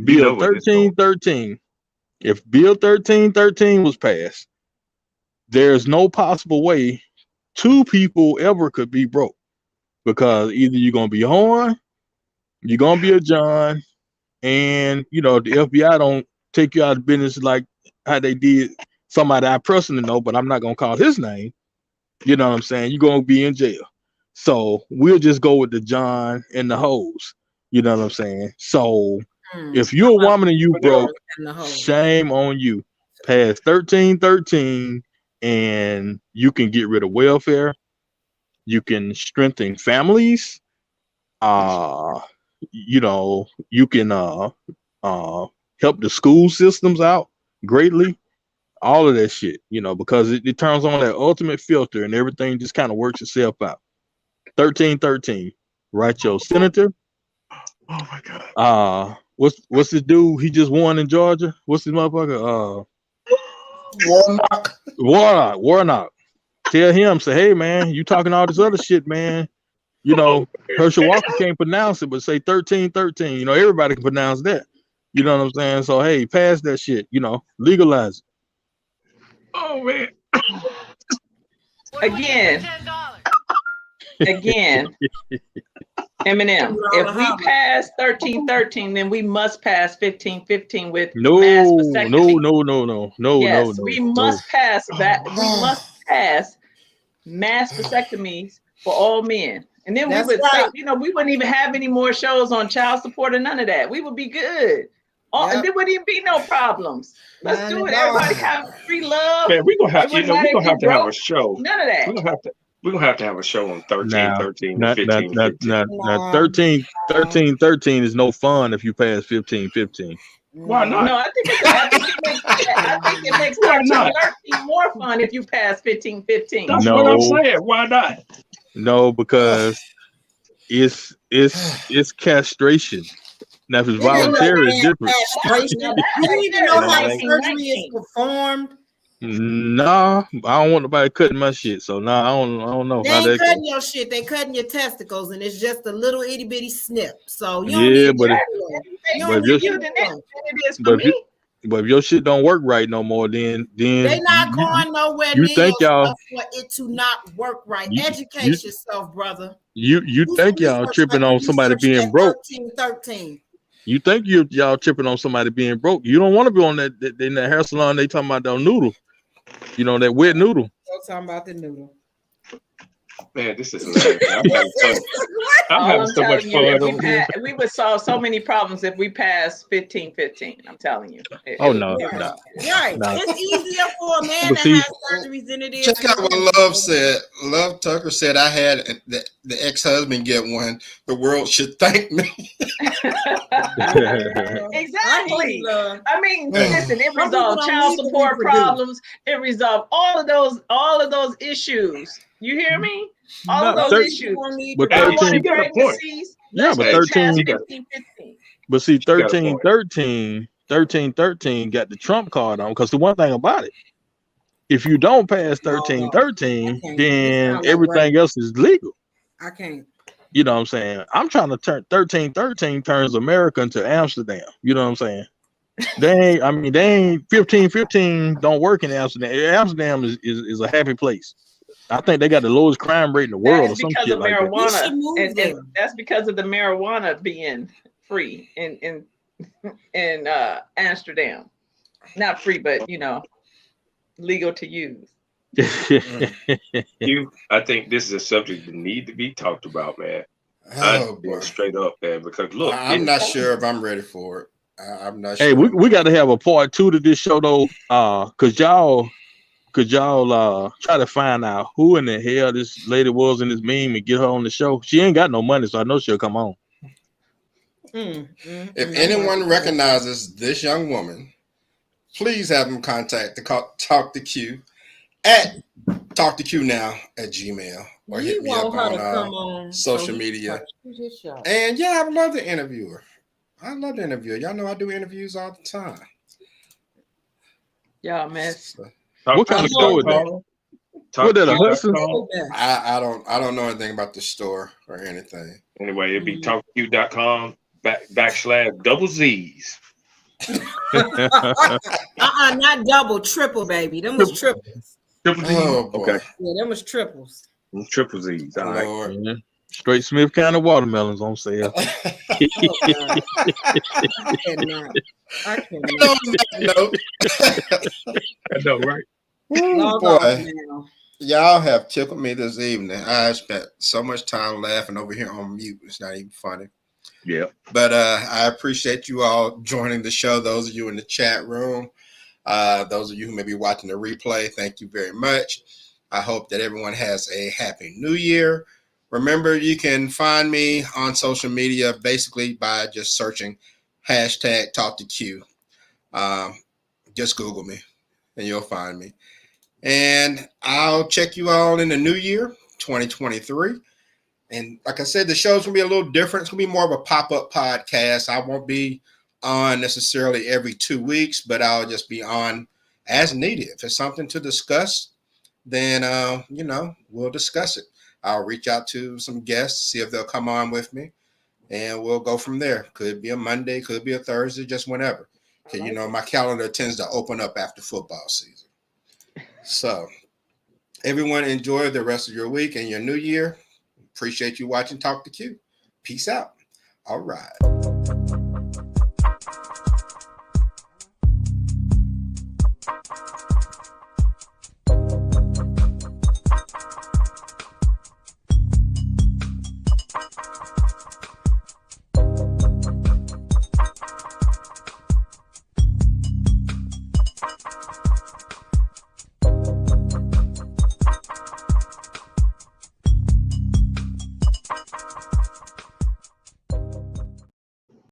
Bill 1313. If Bill 1313 was passed, there's no possible way two people ever could be broke, because either you're gonna be Horn, you're gonna be a John, and the FBI don't take you out of business like how they did somebody I personally know, but I'm not gonna call his name. You know what I'm saying? You're gonna be in jail. So we'll just go with the John and the hoes. You know what I'm saying? So if you're a woman and you broke, shame on you. Pass 1313 and you can get rid of welfare. You can strengthen families. You can help the school systems out greatly. All of that shit, because it turns on that ultimate filter and everything just kind of works itself out. 1313. Write your senator. Oh my God. What's the dude? He just won in Georgia. What's the motherfucker? Warnock. Tell him, say, hey man, you talking all this other shit, man. Herschel Walker can't pronounce it, but say 1313. Everybody can pronounce that. You know what I'm saying? So hey, pass that shit. Legalize it. Oh man. Again, Eminem. If we pass 1313, then we must pass 1515 with mass vasectomy. No. We must pass that. We must pass mass vasectomies for all men. And then we would stop, we wouldn't even have any more shows on child support or none of that. We would be good. There wouldn't even be no problems. Let's do it. Everybody have free love. Man, we're gonna have to have a show. None of that. We're gonna have to have a show on 1313 and 1515. Now 1313 is no fun if you pass 1515. Why not? No, I think it makes 1313 more fun if you pass 1515. That's what I'm saying. Why not? No, because it's castration. Now, if it's voluntary, it's different. You even know how surgery is performed? Nah, I don't want nobody cutting my shit. So I don't know. They ain't cutting your shit. They cutting your testicles, and it's just a little itty bitty snip. So you don't need but it is for me. But if your shit don't work right no more, then They not going nowhere you near think y'all for it to not work right. you, Educate yourself, brother. you Do some think y'all research tripping like on you somebody researched being that broke. 1313. You think y'all tripping on somebody being broke. You don't want to be on that in that hair salon. They talking about that noodle. You know, that wet noodle. Still talking about the noodle. Man, this is hilarious. I'm having so much fun over here. We would solve so many problems if we passed 1515. I'm telling you. Oh no, right. It's easier for a man to have surgeries than it is. Check out what Love said. Love Tucker said, I had the ex-husband get one. The world should thank me. Exactly. I mean, listen, it resolved child support problems. It resolved all of those issues. You hear me? All of those issues. But 13, pregnancies. Yeah, but 13. But see, 1313 got the trump card on, because the one thing about it, if you don't pass 1313, then everything else is legal. I can't. You know what I'm saying? I'm trying to turn 1313 turns America into Amsterdam. You know what I'm saying? They ain't 1515 don't work in Amsterdam. Amsterdam is a happy place. I think they got the lowest crime rate in the world, or some shit like marijuana, and that's because of the marijuana being free in Amsterdam. Not free, but legal to use. I think this is a subject that need to be talked about, man. Boy. Straight up, man. Because look, I'm not sure if I'm ready for it. I'm not sure. Hey, we got to have a part 2 to this show though, could y'all try to find out who in the hell this lady was in this meme and get her on the show? She ain't got no money, so I know she'll come on. If anyone recognizes this young woman, please have them contact Talk to Q at talktoqnow@gmail, or hit me up on social media. And yeah, I would love to interview her. I love to interview her. Y'all know I do interviews all the time. Yeah, man. What kind of store is that? What that, a Hudson? I don't know anything about the store or anything. Anyway, it'd be talktoq.com /double Z's. Not double, triple, baby. Them was triples. Triple Z's. Oh, boy. Okay. Yeah, them was triples. Triple Z's. All right. Yeah. Straight Smith County watermelons on sale. I cannot. I know, right? Ooh, boy, y'all have tickled me this evening. I spent so much time laughing over here on mute. It's not even funny. Yeah. But I appreciate you all joining the show. Those of you in the chat room, those of you who may be watching the replay, thank you very much. I hope that everyone has a happy new year. Remember, you can find me on social media basically by just searching #TalkToQ. Just Google me and you'll find me. And I'll check you all in the new year, 2023. And like I said, the show's going to be a little different. It's going to be more of a pop-up podcast. I won't be on necessarily every 2 weeks, but I'll just be on as needed. If it's something to discuss, then, we'll discuss it. I'll reach out to some guests, see if they'll come on with me, and we'll go from there. Could be a Monday, could be a Thursday, just whenever. Because, my calendar tends to open up after football season. So, everyone enjoy the rest of your week and your new year. Appreciate you watching Talk to Q. Peace out. All right.